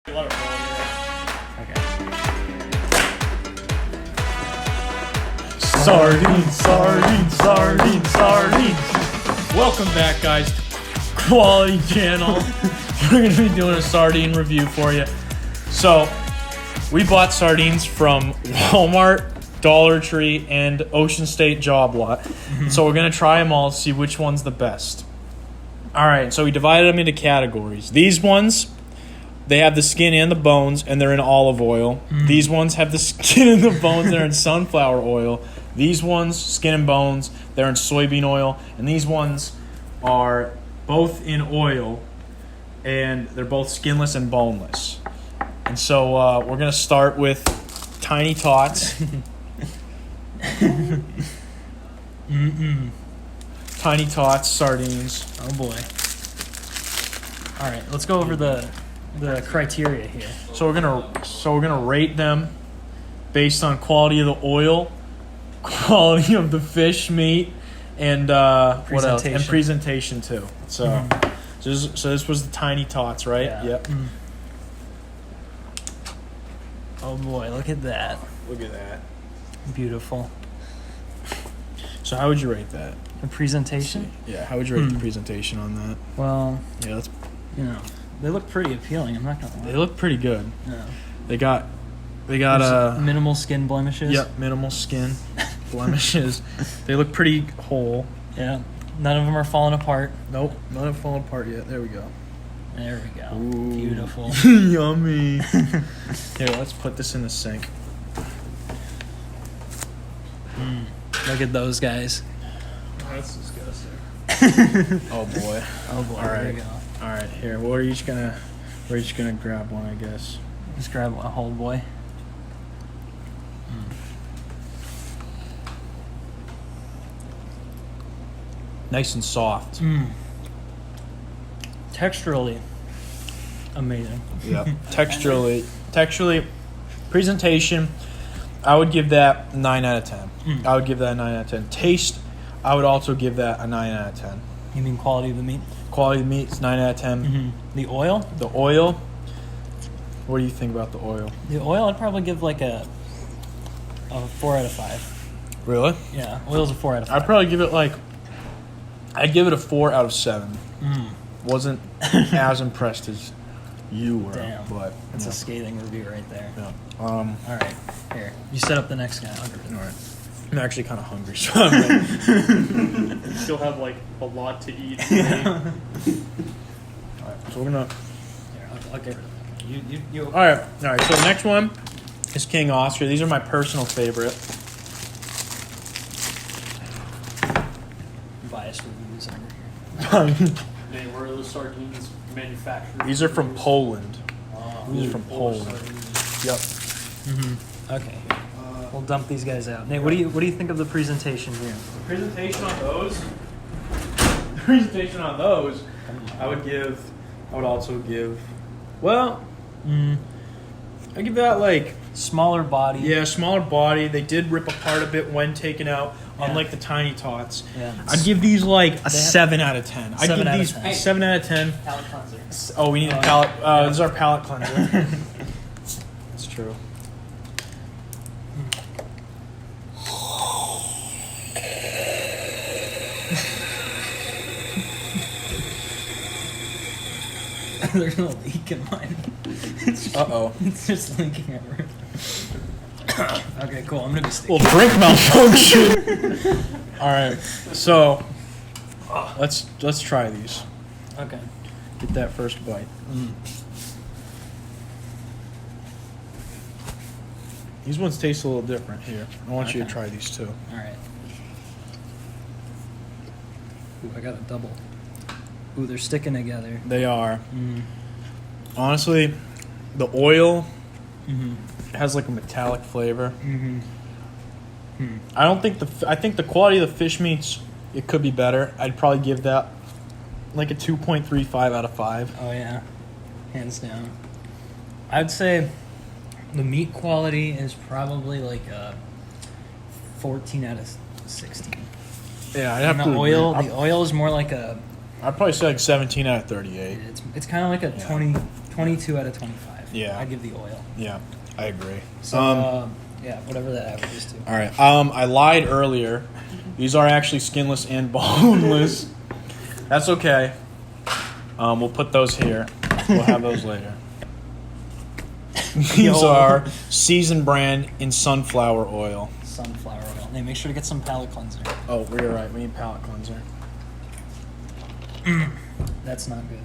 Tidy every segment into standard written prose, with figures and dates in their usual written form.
Okay. Sardines. Welcome back, guys, to Quality Channel. We're going to be doing a sardine review for you. So, we bought sardines from Walmart, Dollar Tree, and Ocean State Job Lot. So we're going to try them all, see which one's the best. All right, so we divided them into categories. These ones, they have the skin and the bones, and they're in olive oil. These ones have the skin and the bones, they're in sunflower oil. These ones, skin and bones, they're in soybean oil. And these ones are both in oil, and they're both skinless and boneless. And so we're going to start with Tiny Tots. Tiny Tots sardines. Oh boy. All right, let's go over the criteria here. So we're gonna rate them based on quality of the oil, quality of the fish meat, and what else? And presentation too. So, so this was the Tiny Tots, right? Yeah. Yep. Oh boy, look at that. Look at that. Beautiful. So how would you rate that? The presentation? Yeah. How would you rate the presentation on that? Well, Yeah. they look pretty appealing. I'm not gonna lie. They look pretty good. No. They got minimal skin blemishes. Yep, minimal skin blemishes. They look pretty whole. Yeah. None of them are falling apart. Nope, none have fallen apart yet. There we go. There we go. Ooh. Beautiful. Yummy. Here, let's put this in the sink. Look at those guys. That's disgusting. Oh boy. Oh boy. All There right. we go. All right. Here, we're each gonna grab one, I guess. Just grab a whole boy. Nice and soft. Texturally amazing. Yeah. Texturally, presentation, I would give that a 9 out of 10. I would give that a 9 out of 10. Taste, I would also give that a 9 out of 10. You mean quality of the meat? Quality of the meat is 9 out of 10. The oil? The oil, what do you think about the oil? The oil, I'd probably give like a 4 out of 5. Really? Yeah, oil's a 4 out of 5. I'd probably give it I'd give it a 4 out of 7. Wasn't as impressed as you were. Damn. But That's a scathing review right there. yeah. All right, here. You set up the next guy. All right. I'm actually kind of hungry, so I'm You still have like a lot to eat. all right. So we're gonna. Here, I'll get rid of it. You. All right. So the next one is King Oscar. These are my personal favorite. Biased reviews over here. Man, where are those sardines manufactured? These are from Poland. These are from Polish Poland. sardines. Yep. Okay. We'll dump these guys out. Nate, what do you think of the presentation here? Presentation on those. I would also give. Well, I give that Smaller body. Yeah, smaller body. They did rip apart a bit when taken out, unlike the Tiny Tots. Yeah. I'd give these a 7 out of 10. I'd 7 give out of these 10. 7 out of 10. Pallet cleanser. Oh, we need a palette. This is our palette cleanser. That's true. There's no leak in mine. Uh-oh. It's just leaking everywhere. Okay, cool. I'm gonna be sticky. Well, drink malfunction. All right, so let's try these. Okay. Get that first bite. These ones taste a little different here. I want you to Okay. try these too. All right. Ooh, I got a double. Ooh, they're sticking together. They are. Honestly, the oil has a metallic flavor. I don't think I think the quality of the fish meats, it could be better. I'd probably give that a 2.35 out of 5. Oh yeah, hands down. I'd say the meat quality is probably a 14 out of 16. Yeah, I'd have And to the agree. oil, the oil is more like a. I'd probably say 17 out of 38. It's kind of like a 22 out of 25. Yeah. I give the oil. Yeah, I agree. So yeah, whatever that averages to. All right. I lied earlier. These are actually skinless and boneless. That's okay. We'll put those here. We'll have those later. These are seasoned brand in sunflower oil. Sunflower oil. Hey, make sure to get some palate cleanser. Oh, we're right. We need palate cleanser. That's not good.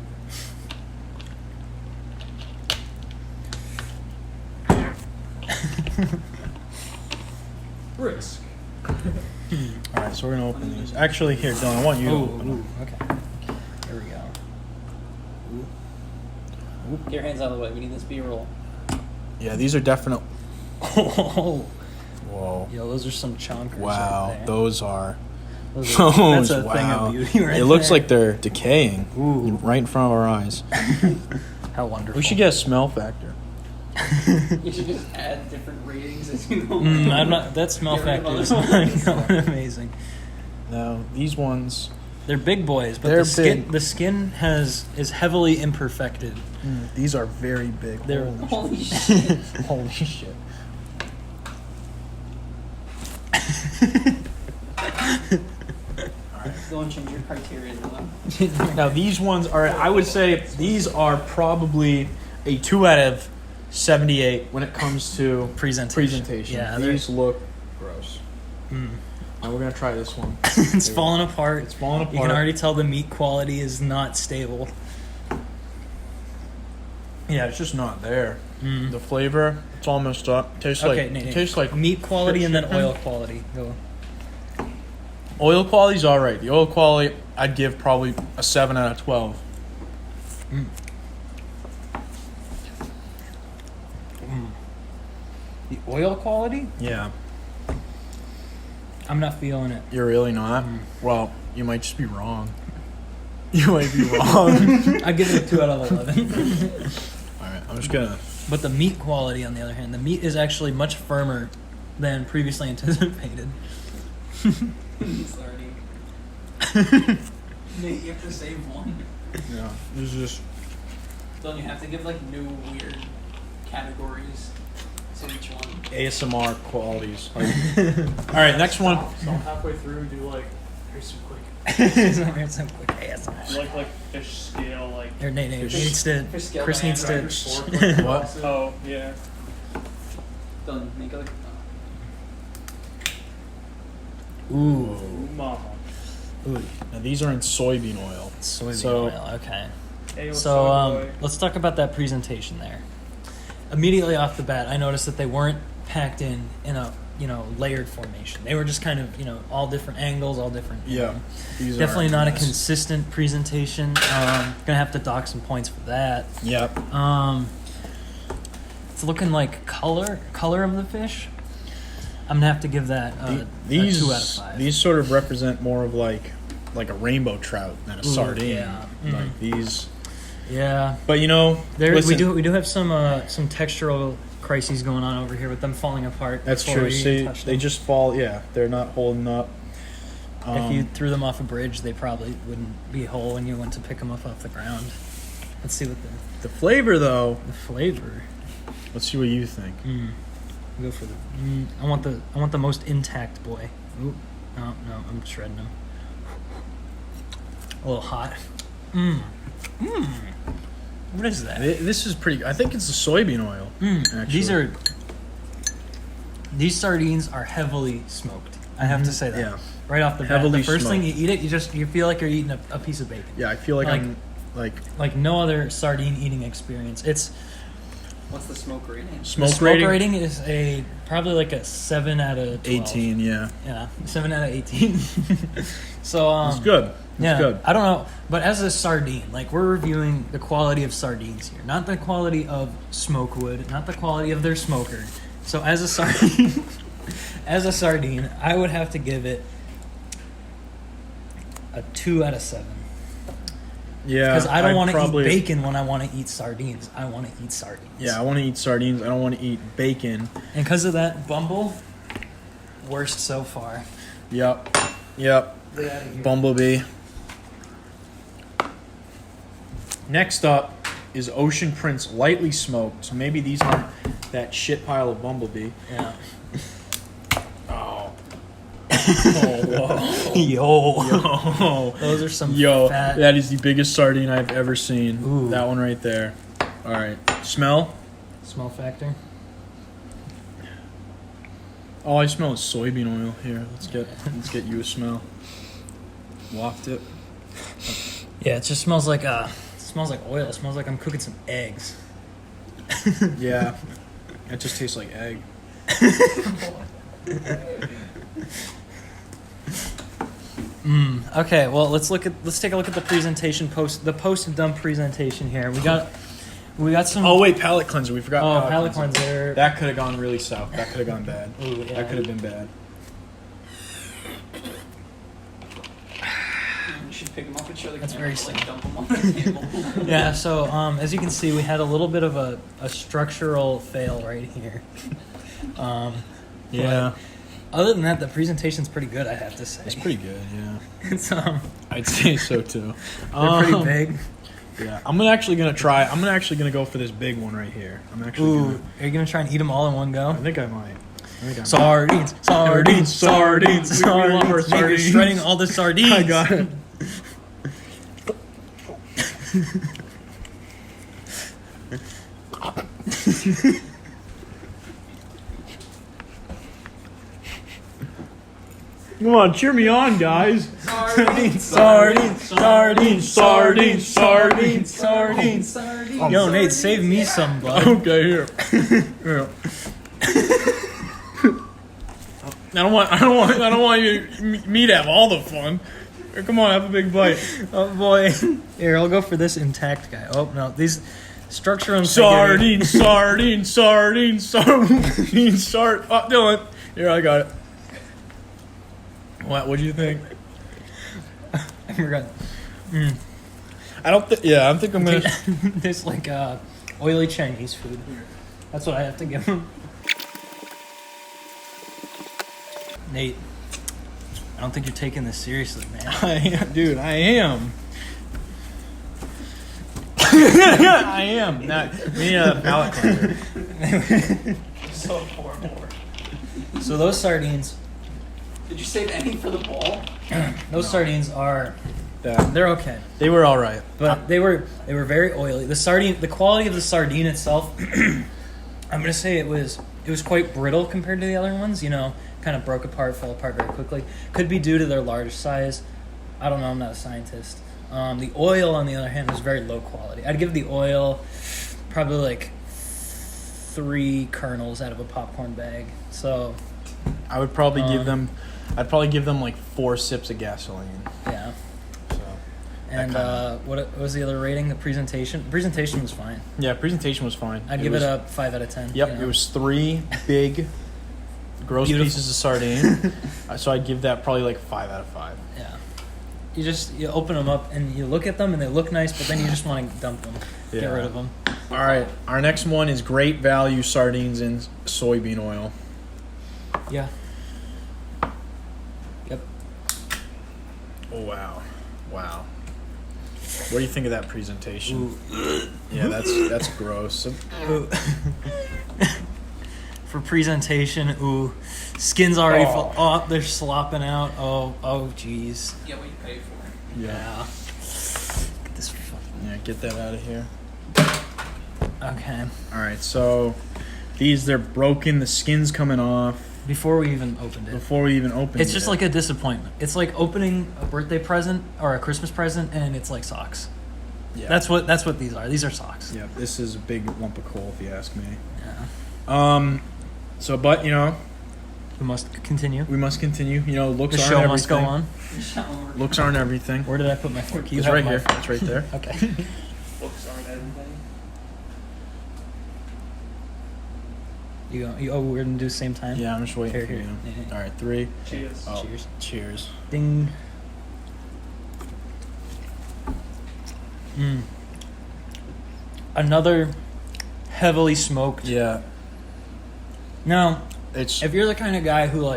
Risk. All right, so we're gonna open these. Actually, here, Dylan, I want you to open them. Okay. Here we go. Get your hands out of the way. We need this B-roll. Yeah, these are definite. Oh, Whoa! yo, those are some chonkers. Wow, right there. those are. Those are that's a thing wow. of beauty, right It looks there. like they're decaying Ooh. right in front of our eyes. How wonderful. We should get a smell factor. You should just add different ratings as you go. I'm not. That smell Get rid of factor is other not amazing. No, these ones. They're big boys, but They're the skin is heavily imperfected. These are very big. They're Holy shit. Holy shit. Go and change your criteria now. Now these ones are. I would say these are probably a 2 out of 78 when it comes to presentation. Yeah, these look gross. Mm. Now we're gonna try this one. It's falling apart. It's falling apart. You can already tell the meat quality is not stable. Yeah, it's just not there. Mm. The flavor, it's all messed up. Tastes Okay, like tastes like meat quality and then chicken. oil quality. Go. Oil quality's all right. The oil quality, I'd give probably a 7 out of 12. Mm. Mm. The oil quality? Yeah, I'm not feeling it. you're really not. Well, you might just be wrong. You might be wrong. I give it a 2 out of 11. All right, I'm just gonna. But the meat quality, on the other hand, the meat is actually much firmer than previously anticipated. Sardine. Nate, you have to save one. Yeah, this is just. Don't you have to give like new weird categories to each one? ASMR qualities. All right, next one. So halfway through, do like here's some quick, It's some quick ASMR. like fish scale, like. Here, Nate, Fish- needs to. fish scale Chris needs to. diameter, fork, like, What? across it. Oh yeah. Done. Make it like. Ooh. Ooh, mama. Ooh. Now these are in soybean oil. Soybean So- oil. Okay. Hey, what's So up, boy? let's talk about that presentation there. Immediately off the bat, I noticed that they weren't packed in a layered formation. They were just kind of all different angles, all different. Yeah, these Definitely are not a nice. consistent presentation. Gonna have to dock some points for that. Yep. It's looking like color of the fish. I'm gonna have to give that a 2 out of 5. These sort of represent more of like a rainbow trout than a sardine. yeah. Like these. Yeah. But There, listen, we do have some textural crises going on over here with them falling apart. That's before true. we See, touch they them. just fall. Yeah, they're not holding up. If you threw them off a bridge, they probably wouldn't be whole when you went to pick them up off the ground. Let's see what the flavor, though. the flavor. Let's see what you think. Go for the. I want the most intact boy. Ooh, no, I'm shredding them. A little hot. What is that? This is pretty. I think it's the soybean oil. Actually. These sardines are heavily smoked. I have to say that. Yeah. Right off the bat. Heavily The first thing you smoked. eat it, you feel like you're eating a piece of bacon. Yeah, I feel like Like- I'm like Like no other sardine eating experience. It's What's the smoke rating? the smoke smoke rating. is probably like a 7 out of 12. 18. Yeah, Yeah, 7 out of 18. So it's good. It's yeah, good. I don't know, but as a sardine, like we're reviewing the quality of sardines here, not the quality of smokewood, not the quality of their smoker. So as a sardine, I would have to give it a 2 out of 7 Yeah, because I don't I'd want to eat probably- bacon when I want to eat sardines. I want to eat sardines. Yeah, I want to eat sardines. I don't want to eat bacon. and because of that, Bumble, worst so far. Yep. Get out of here. Bumblebee. Next up, is Ocean Prince lightly smoked. So maybe these aren't that shit pile of Bumblebee. Yeah. Oh. Oh, whoa. Yo. Those are some fat. That is the biggest sardine I've ever seen. Ooh. That one right there. All right. Smell? Smell factor. All I smell is soybean oil. Here, let's get you a smell. Waft it. Yeah, it just smells like oil. It smells like I'm cooking some eggs. Yeah. It just tastes like egg. Okay, well let's take a look at the presentation post and dump presentation here. We got some. Oh wait, palate cleanser. We forgot. Palette cleanser. That could have gone really south. That could have gone bad. Ooh, yeah. That could have been bad. You should pick them up and show the That's camera, very like, dump them on the table. Yeah, so as you can see, we had a little bit of a structural fail right here. Yeah. Other than that, the presentation's pretty good, I have to say. It's pretty good, yeah. It's I'd say so too. they're pretty big. Yeah. I'm actually gonna go for this big one right here. Are you gonna try and eat them all in one go? I think I might. Sardines. We love our Sardines. You're sardines. shredding all the sardines. I got it. Come on, cheer me on, guys. Sardines. Sardines. Yo, Nate, save me some, bud. Okay, here. Here. I don't want me to have all the fun. Here, come on, have a big bite. Oh boy. Here, I'll go for this intact guy. Oh no, these structure and Sardine. Oh, Dylan. Here, I got it. What do you think? I forgot. I think I'm gonna. This like oily Chinese food. That's what I have to give him. Nate, I don't think you're taking this seriously, man. I am. I am. Not me. Palate cleanser. So horrible. So those sardines, Did you save any for the ball? sardines are Yeah. they're okay, They were all right. but they were very oily. The quality of the sardine itself, I'm gonna say it was quite brittle compared to the other ones. You know, kind of broke apart, fell apart very quickly. Could be due to their large size. I don't know. I'm not a scientist. The oil, on the other hand, was very low quality. I'd give the oil probably like 3 kernels out of a popcorn bag. So I would probably give them. I'd probably give them like 4 sips of gasoline. yeah. So. And what was the other rating? The presentation. The presentation was fine. Yeah, presentation was fine. I'd give it a 5 out of 10. Yep, you know? it was 3 big, gross Beautiful. pieces of sardine. So I'd give that probably like 5 out of 5. Yeah. You open them up and you look at them and they look nice, but then you just want to dump them, get Yeah. rid of them. All right, our next one is great value sardines in soybean oil. Yeah. Yep. Oh wow. What do you think of that presentation? Ooh. Yeah, that's gross. Ooh. For presentation, ooh, skin's already full. Oh, they're slopping out. Oh, jeez. Yeah, what you paid for. Yeah. Get this. Yeah, get that out of here. Okay. All right, so they're broken. The skin's coming off Before we even opened it. before we even open it. It's just like a disappointment. It's like opening a birthday present or a Christmas present, and it's like socks. Yeah. That's what these are. These are socks. Yeah, this is a big lump of coal if you ask me. Yeah. So, but We must continue. we must continue. Looks The aren't show everything. must go on. Looks aren't everything. Where did I put my fork? It's right here. It's right there. Okay. Books aren't everything. We're gonna do the same time. Yeah, I'm just waiting for Here. you. Yeah. All right, 3. Cheers. Oh, Cheers. Cheers. Ding. Another heavily smoked. Yeah, Now, it's if you're the kind of guy who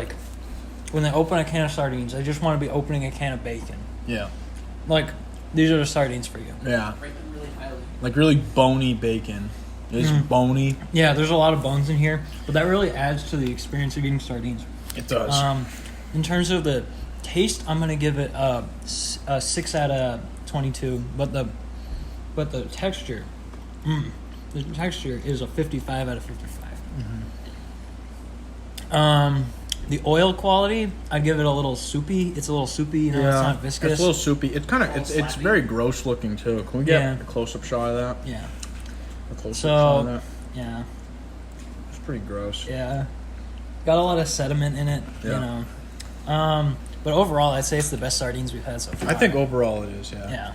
when they open a can of sardines, they just want to be opening a can of bacon. yeah. Like, these are the sardines for you. Yeah. Rate them really highly. like really bony bacon. It's bony. Yeah, there's a lot of bones in here, but that really adds to the experience of eating sardines. It does. In terms of the taste, I'm gonna give it a 6 out of 22. But the texture, the texture is a 55 out of 55. The oil quality, I'd give it a little soupy. It's a little soupy, you know. It's not viscous. It's a little soupy. It's kind of it's very gross looking too. Can we get a close up shot of that? Yeah. A close up shot of that. Yeah. It's pretty gross. Yeah. Got a lot of sediment in it, you know. But overall, I'd say it's the best sardines we've had so far. I think overall it is, yeah. Yeah.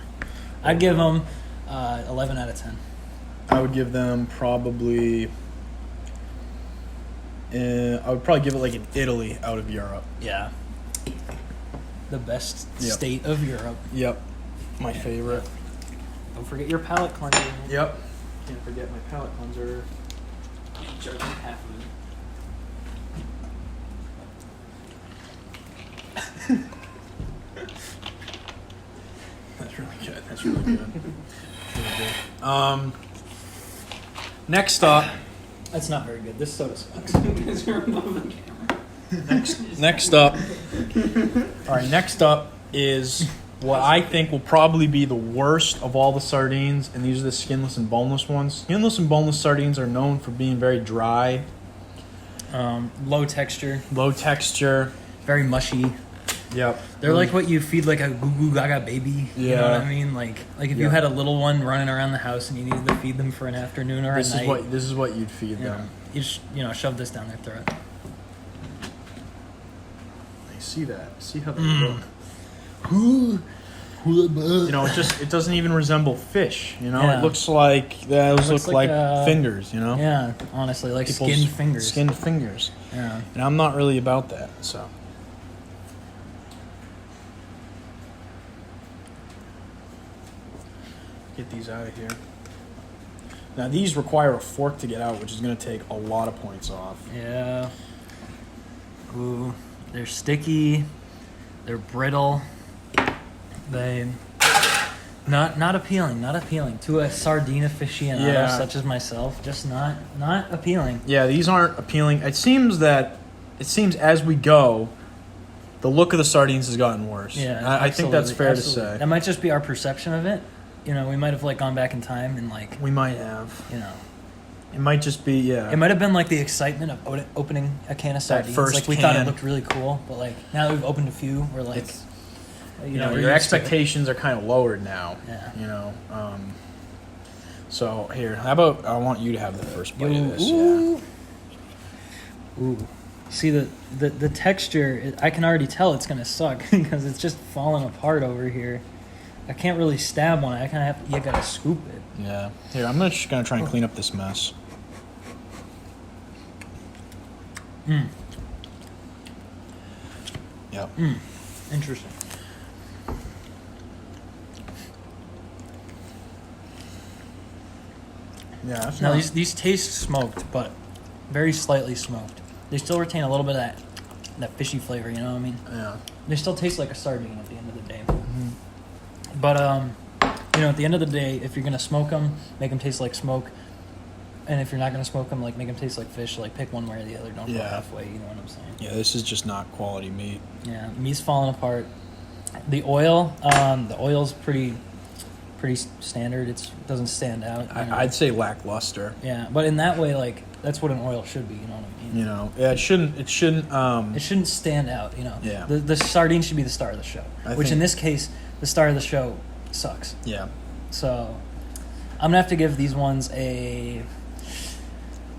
I'd give them 11 out of 10. I would give them probably... I would probably give it like an Italy out of Europe. Yeah. The best state of Europe. Yep. My favorite. Don't forget your palate cleanser. Yep. Can't forget my palate cleanser. Jerking half of it. That's really good. That's really good. Next up. That's not very good. This soda sucks. Because you're above the camera. Next up. All right. Next up is what I think will probably be the worst of all the sardines, and these are the skinless and boneless ones. Skinless and boneless sardines are known for being very dry, Low texture. low texture. Very mushy. Yep. They're like what you feed like a goo goo gaga baby. You know what I mean? Like if you had a little one running around the house and you needed to feed them for an afternoon or a night. This is what you'd feed you them. You just shove this down their throat. I see that. See how they look. You know, it doesn't even resemble fish. You know, Yeah. it looks like those look like like, fingers. You know, Yeah, honestly, like People's skinned fingers. Skinned fingers. Yeah. And I'm not really about that. So. Get these out of here. Now these require a fork to get out, which is going to take a lot of points off. Yeah. Ooh, they're sticky. They're brittle. They not appealing. Not appealing to a sardine aficionado such as myself. Just not appealing. Yeah, these aren't appealing. It seems as we go, the look of the sardines has gotten worse. Yeah, I think that's fair to say. That might just be our perception of it. You know, we might have gone back in time and we might have. It might just be It might have been like the excitement of opening a can of sardines. first like we thought it looked really cool, but like now that we've opened a few, we're like, your expectations are kind of lowered now. Yeah. You know. So here, how about I want you to have the first bite of this? Ooh. Ooh. See the texture. I can already tell it's gonna suck because it's just falling apart over here. I can't really stab one. You gotta scoop it. Yeah. Here, I'm just gonna try and clean up this mess. Yep. Interesting. Yeah. That's Now not- these taste smoked, but very slightly smoked. They still retain a little bit of that fishy flavor. You know what I mean? Yeah. They still taste like a sardine at the end of the day. But at the end of the day, if you're gonna smoke them, make them taste like smoke. And if you're not gonna smoke them, like make them taste like fish. Like pick one way or the other. Don't go halfway. You know what I'm saying? Yeah. This is just not quality meat. Yeah, meat's falling apart. The oil's pretty standard. It doesn't stand out. I'd say lackluster. Yeah, but in that way, like that's what an oil should be. You know what I mean? You know, yeah, it shouldn't. It shouldn't stand out. You know. Yeah. The sardine should be the star of the show. Which in this case, the star of the show sucks. Yeah. So, I'm gonna have to give these ones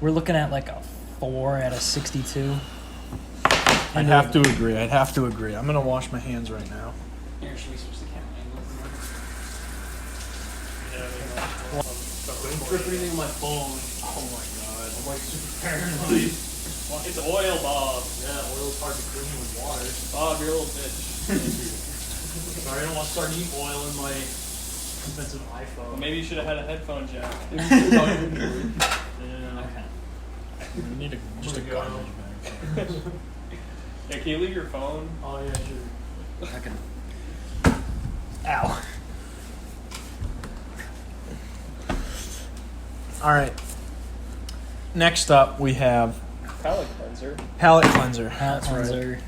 we're looking at like a 4 out of 62. I'd have to agree. I'm gonna wash my hands right now. Here, should we switch the camera angle? For breathing my phone. Oh my god. I'm like super paranoid. It's oil, Bob. Yeah, oil's hard to clean with water. Bob, you're a little bitch. Sorry, I don't want sardine oil in my expensive iPhone. Maybe you should have had a headphone jack. We need just a garbage bag. Hey, can you leave your phone? Oh yeah, sure. I can. Ow. All right. Next up, we have Pallet cleanser. Pallet Cleanser. Pallet That's right. cleanser.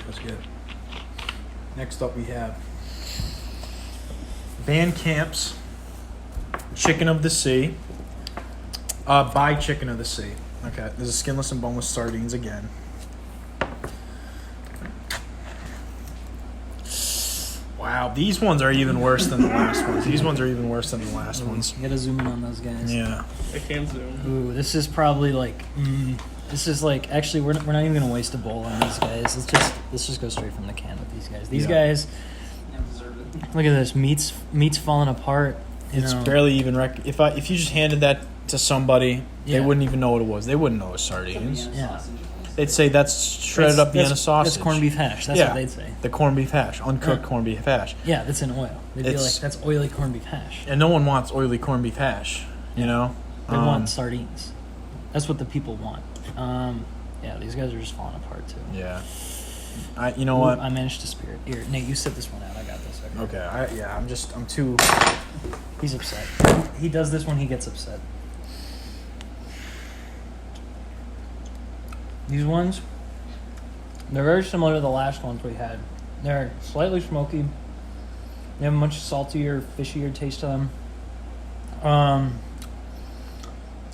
That's good. Next up, we have Van Camp's Chicken of the Sea. By Chicken of the Sea. Okay, this is skinless and boneless sardines again. Wow, these ones are even worse than the last ones. These ones are even worse than the last ones. You gotta zoom in on those guys. Yeah. I can zoom. Ooh, this is probably like. This is like actually we're not even gonna waste a bowl on these guys. Let's just go straight from the can with these guys. These guys, Yeah, deserve it. look at this meat's falling apart. You It's know. barely even if you just handed that to somebody, they Yeah. wouldn't even know what it was. They wouldn't know it was sardines. Vienna Yeah. sausage. They'd say that's shredded up Vienna sausage. That's corned beef hash. That's Yeah. what they'd say. The corned beef hash, uncooked Yeah. corned beef hash. Yeah, that's in oil. They'd be It's- like, that's oily corned beef hash. And no one wants oily corned beef hash, you know? They want sardines. That's what the people want. Yeah, these guys are just falling apart too. Yeah. You know what? I managed to spear it. Here, Nate, you sit this one out. I got this. Okay, I'm too... He's upset. He does this when he gets upset. These ones, they're very similar to the last ones we had. They're slightly smoky. They have a much saltier, fishier taste to them.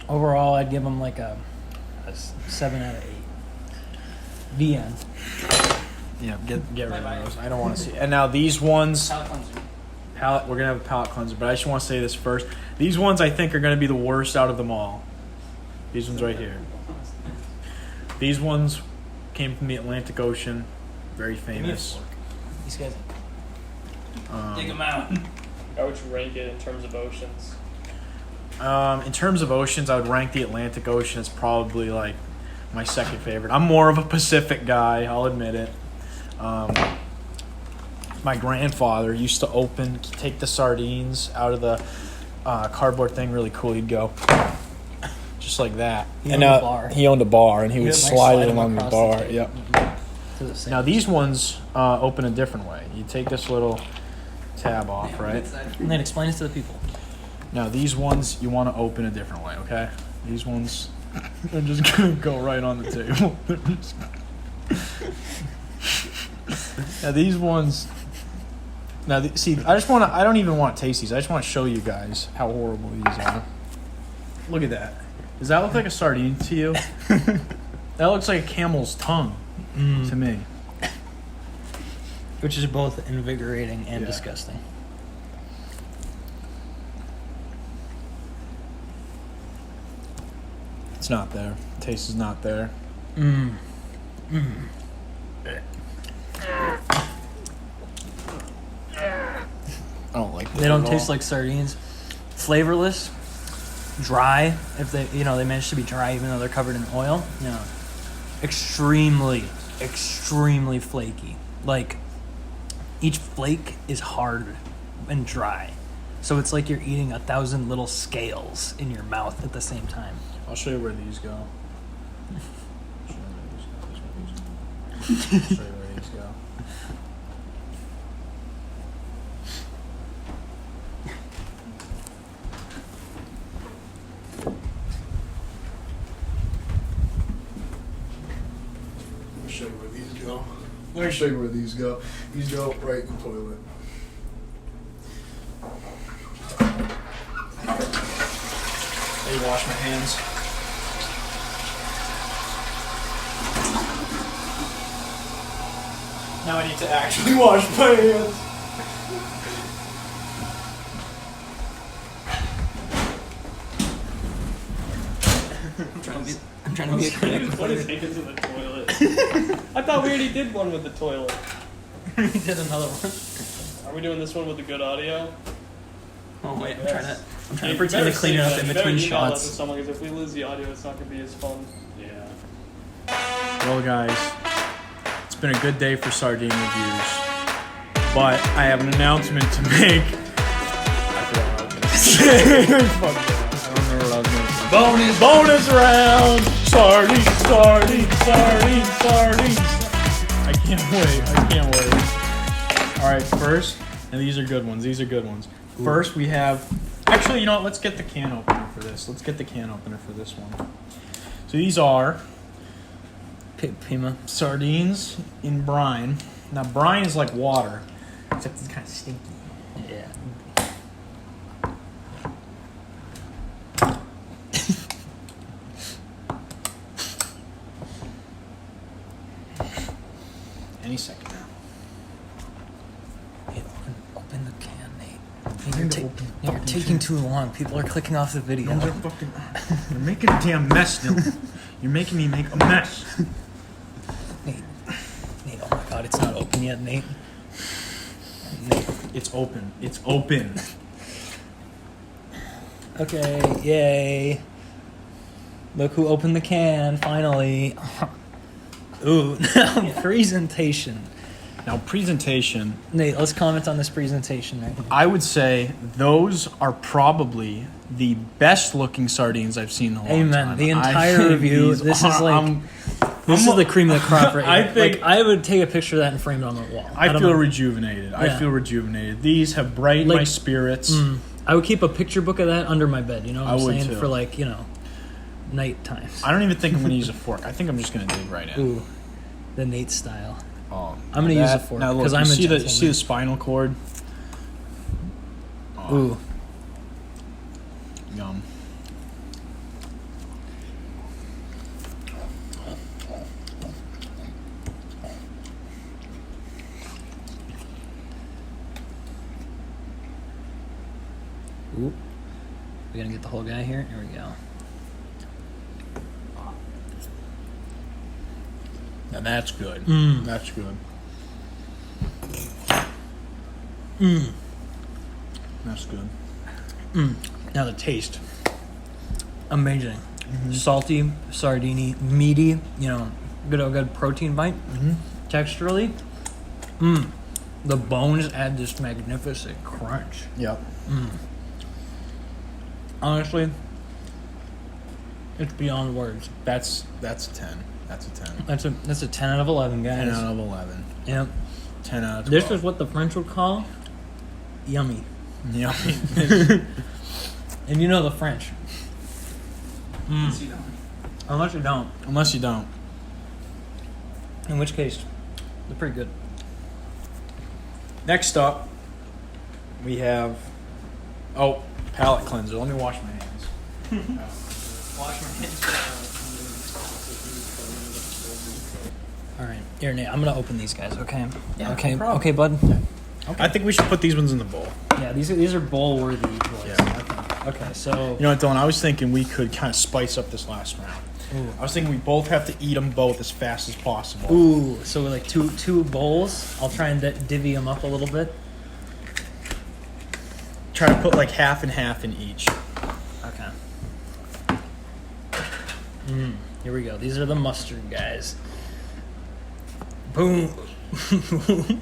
Overall, I'd give them like a 7 out of 8. The end. Yeah, get rid Bye-bye. of those. I don't want to see... And now these ones... Palate cleanser. We're going to have a palate cleanser, but I just want to say this first. These ones I think are going to be the worst out of them all. These ones right here. These ones came from the Atlantic Ocean. Very Give me a famous. fork. These guys. Dig them out. How would you rank it in terms of oceans? In terms of oceans, I would rank the Atlantic Ocean as probably like my second favorite. I'm more of a Pacific guy, I'll admit it. My grandfather used to take the sardines out of the cardboard thing really cool. He'd go just like that. He owned a bar. He owned a bar, and he would Like, slide it them along the across bar. table. Yep. To the same. Now these ones open a different way. You take this little tab off, Yeah, right? inside. And then explain it to the people. Now these ones you want to open a different way, okay? These ones are just gonna go right on the table. Now these ones. See, I don't even want to taste these. I just want to show you guys how horrible these are. Look at that. Does that look like a sardine to you? That looks like a camel's tongue to me. Which is both invigorating and Yeah. disgusting. It's not there. Taste is not there. I don't like. They don't taste like sardines. Flavorless, dry. If they manage to be dry, even though they're covered in oil. No, extremely flaky. Like each flake is hard and dry, so it's like you're eating 1,000 little scales in your mouth at the same time. I'll show you where these go. Show you where these go. I'll show you where these go. Let me show you where these go. These go right in the toilet. Let me wash my hands. Now I need to actually wash my hands. I'm trying to be a critic. What is taken to the toilet? I thought we already did one with the toilet. We did another one. Are we doing this one with the good audio? Oh wait, I'm trying to pretend to clean it up in between shots. Someone, because if we lose the audio, it's not going to be as fun. Yeah. Well, guys, it's been a good day for sardine reviews, but I have an announcement to make. I forgot what I was going to say. Fuck that. I don't remember what I was going to say. Bonus round! Sardines, sardines, sardines, sardines. I can't wait. All right, first, and these are good ones. Ooh. First, we have. Actually, you know what? Let's get the can opener for this. So these are Pima. sardines in brine. Now, brine is like water, except it's kind of stinky. Yeah. Any second now. Hey, open the can, Nate. You're taking too long. People are clicking off the video. You're making a damn mess, Dylan. You're making me make a mess. Nate, oh my God, it's not open yet, Nate. It's open. Okay, yay. Look who opened the can, finally. Ooh, now presentation. Nate, let's comment on this presentation right here. I would say those are probably the best looking sardines I've seen in a long Amen. time. The entire review, this is like... This is the cream of the crop right here. I think like, I would take a picture of that and frame it on the wall. I feel know. rejuvenated. Yeah. I feel rejuvenated. These have brightened my spirits. I would keep a picture book of that under my bed, you know what I'm saying? Too. For like, night times. I don't even think I'm going to use a fork. I think I'm just going to dig right in. Ooh, the Nate style. Oh, I'm going to use a fork now look, because I'm a see gentleman. the spinal cord? Oh, Ooh. Yum. Ooh. We gonna get the whole guy here? Here we go. Now that's good. That's good. That's good. Now the taste. Amazing. Salty, sardine, meaty, good protein bite. Texturally. The bones add this magnificent crunch. Yep. Honestly, it's beyond words. That's a 10. That's a 10. That's a 10 out of 11, guys. 10 out of 11. Yep. 10 out of 12. This is what the French would call yummy. Yummy. And you know the French. Unless you don't. Unless you don't. In which case, they're pretty good. Next up, we have... Oh, palette cleanser. Let me wash my hands. Wash my hands. All right, here, Nate. I'm gonna open these guys. Okay. Yeah, Okay. no problem. Okay, bud. I think we should put these ones in the bowl. Yeah, these are bowl worthy boys. Yeah. I think. Okay, so. You know what, Dylan? I was thinking we could kind of spice up this last round. Ooh. I was thinking we both have to eat them both as fast as possible. Ooh, so like two bowls. I'll try and divvy them up a little bit. Try to put like half and half in each. Okay. Here we go. These are the mustard guys. Boom.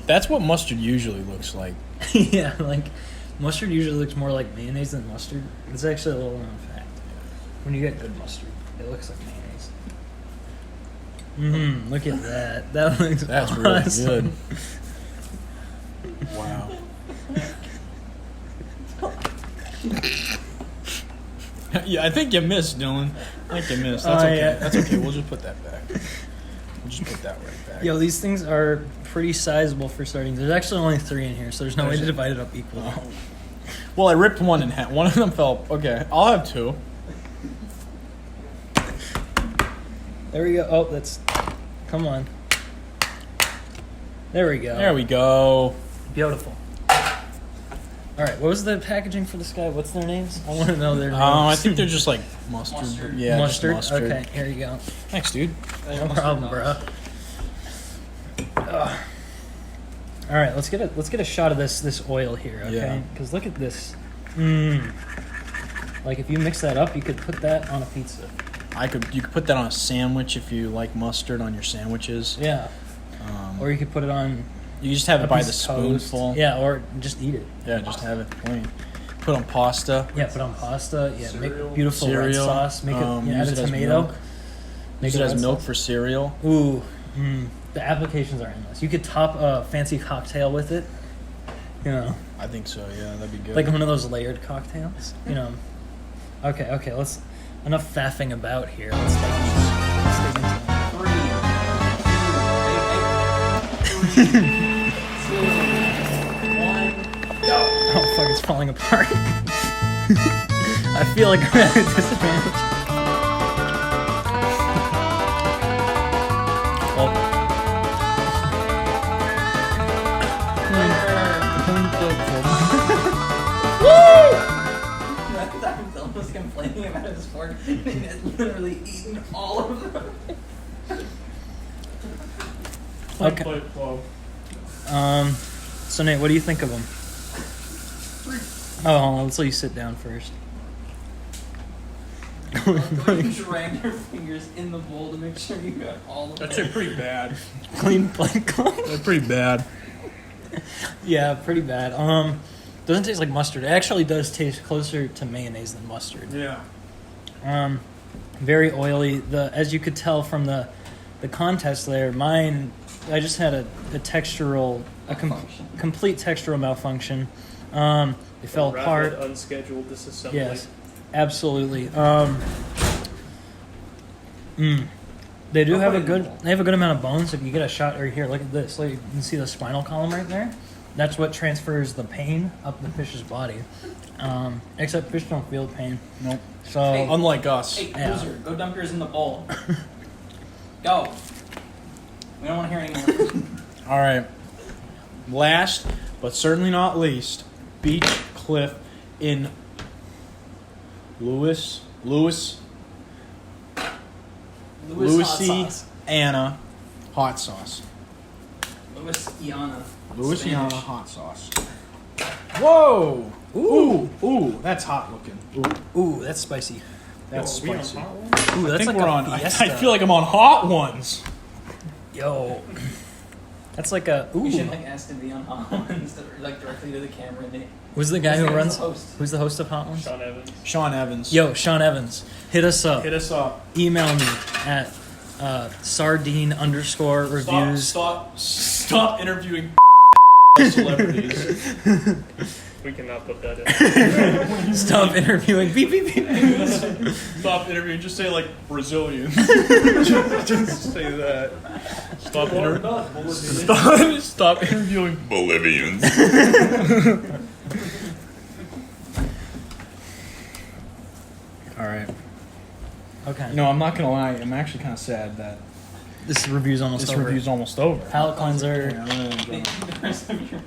That's what mustard usually looks like. Yeah, like mustard usually looks more like mayonnaise than mustard. It's actually a little known fact. When you get good mustard, it looks like mayonnaise. Look at that. That looks That's awesome. really good. Wow. Yeah, I think you missed, Dylan. I think you missed. That's okay. Yeah. That's okay. We'll just put that back. We'll just put that right back. Yo, these things are pretty sizable for sardines. There's actually only 3 in here, so there's no way to divide it up equally. Oh. Well, I ripped one in half. One of them fell. Okay, I'll have 2. There we go. Oh, that's... Come on. There we go. There we go. Beautiful. All right, what was the packaging for this guy? What's their names? I want to know their names. I think they're just like mustard. Mustard. Yeah, mustard? Just mustard. Okay, here you go. Thanks, dude. No problem, bro. All right, let's get a shot of this oil here, okay? Yeah. Because look at this. Like if you mix that up, you could put that on a pizza. You could put that on a sandwich if you like mustard on your sandwiches. Yeah. Or you could put it on. You just have a it by piece the of toast. spoonful. Yeah, or just eat it. Yeah, just have it plain. Put on pasta. Yeah, put on pasta. Yeah, Cereal. make beautiful red Cereal. sauce. Make it. Add Use a it as tomato. milk. Make Use it as red milk sauce. for cereal. Ooh, the applications are endless. You could top a fancy cocktail with it. You know, I think so. Yeah, that'd be good. like one of those layered cocktails. You know. Okay. Let's. Enough faffing about here. Let's dig into it. 3, 2, 1, go. Oh fuck! It's falling apart. I feel like I'm at a disadvantage. I'm almost complaining about his fork, and it's literally eaten all of them. Okay. Play it slow. So Nate, what do you think of them? Oh, hold on, let's let you sit down first. You drag your fingers in the bowl to make sure you got all of That's it. pretty bad. Clean plate cloth. That's pretty bad. Yeah, pretty bad. Doesn't taste like mustard. It actually does taste closer to mayonnaise than mustard. Yeah. Very oily. As you could tell from the contest there, mine, I just had a textural, complete textural malfunction. It fell apart. Rapid, unscheduled disassembly. Yes, absolutely. They do have a good. They have a good amount of bones. If you get a shot right here, look at this. Like, you can see the spinal column right there. That's what transfers the pain up the fish's body. Except fish don't feel pain. Nope. So Hey. Unlike us. Hey, Yeah. loser, go dump yours in the bowl. Go. We don't want to hear anymore. All right. Last, but certainly not least, Beach Cliff in Louisiana hot sauce. Louisiana. Louisiana Spanish. hot sauce. Whoa! Ooh, that's hot looking. ooh, that's spicy. That's Yo, are we on spicy. hot one? Ooh, I that's think like we're a on. I Fiesta. feel like I'm on hot ones. Yo, that's like a You should ooh. like ask to be on Hot Ones, like directly to the camera. And Who's the guy His who name is runs? the host. Who's the host of Hot Ones? Sean Evans. Sean Evans. Yo, Sean Evans, hit us up. Hit us up. Email me at sardine_reviews. Stop interviewing celebrities. We cannot put that in. Stop interviewing. Beep beep beep. Stop interviewing. Just say like Brazilian. just say that. Stop interviewing Bolivians. All right. Okay. No, I'm not gonna lie. I'm actually kind of sad that This review's almost this over. review's almost over. Pallet cleanser. Yeah, I'm gonna enjoy it. The rest of your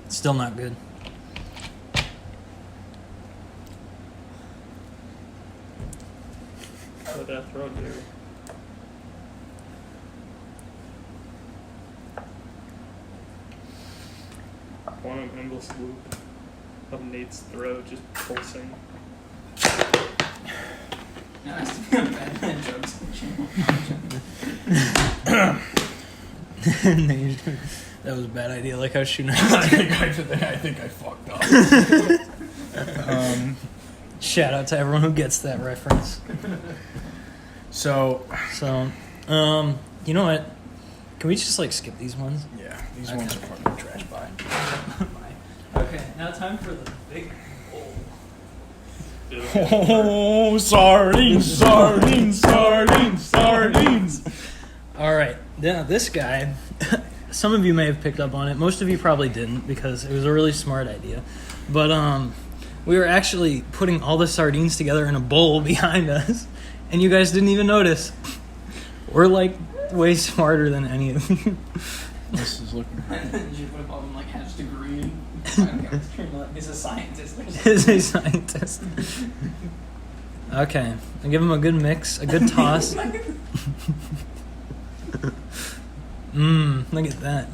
Still not good. What did that throw do? Quantum endless loop of Nate's throat just pulsing. Now it has to be on Batman jokes and channel. That was a bad idea. Like I was shooting. I think I fucked up. Shout out to everyone who gets that reference. So So, you know what? Can we just like skip these ones? yeah, these Okay. ones are fucking trash. Bye. Okay, now time for the big bowl. Oh, sardines, sardines, sardines, sardines. All right. Now this guy, some of you may have picked up on it. Most of you probably didn't because it was a really smart idea. But we were actually putting all the sardines together in a bowl behind us, and you guys didn't even notice. We're like way smarter than any of you. This is looking. And then you put above him like hatch degree. He's a scientist. Is a scientist. Okay, I give him a good mix, a good toss. Look at that.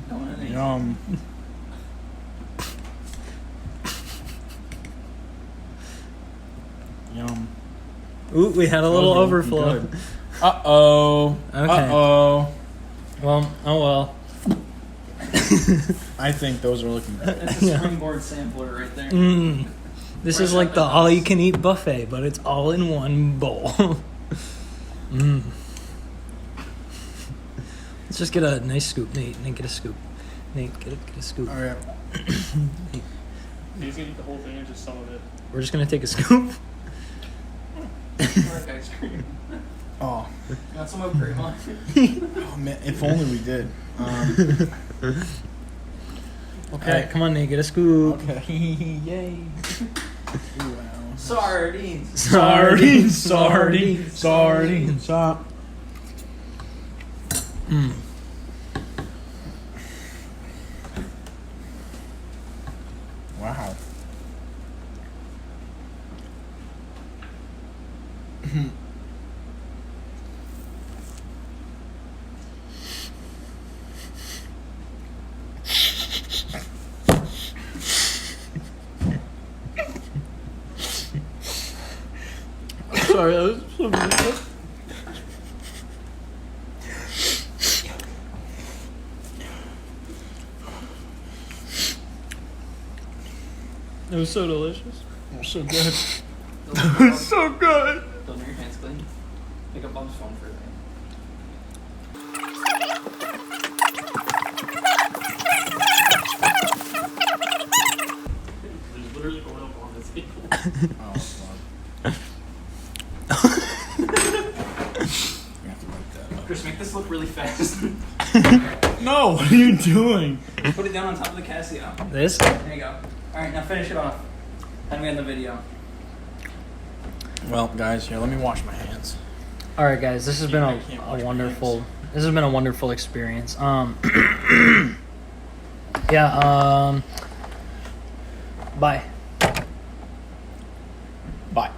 Yum. Ooh, we had a little Those are looking overflow. good. Uh-oh. Okay. Uh-oh. Well, oh well. I think those are looking good. It's a springboard sampler right there. This Fresh is like out the the all-you-can-eat buffet, but it's all in one bowl. Let's just get a nice scoop, Nate. Nate, get a scoop. Nate, get a scoop. All right. He's gonna eat the whole thing or just some of it? We're just gonna take a scoop. Like ice cream. Oh. You want some whipped cream on? Oh, man. If only we did. Okay, right, come on, Nate, get a scoop. Okay. Yay. Wow. Sardines. Sardines, sardines, sardines. Wow. Sorry, that was so good. It was so delicious. So good. So good. Don't know your hands clean. Pick up Bob's phone for a thing. There's literally oil on this table. Oh, fuck. You have to wipe that up. Chris, make this look really fast. No, what are you doing? Put it down on top of the Casio. This? There you go. Alright, now finish it off. Then we end the video. Well, guys, here, let me wash my hands. All right, guys, this has been I can't wash a my wonderful. hands. This has been a wonderful experience. Yeah. Bye. Bye.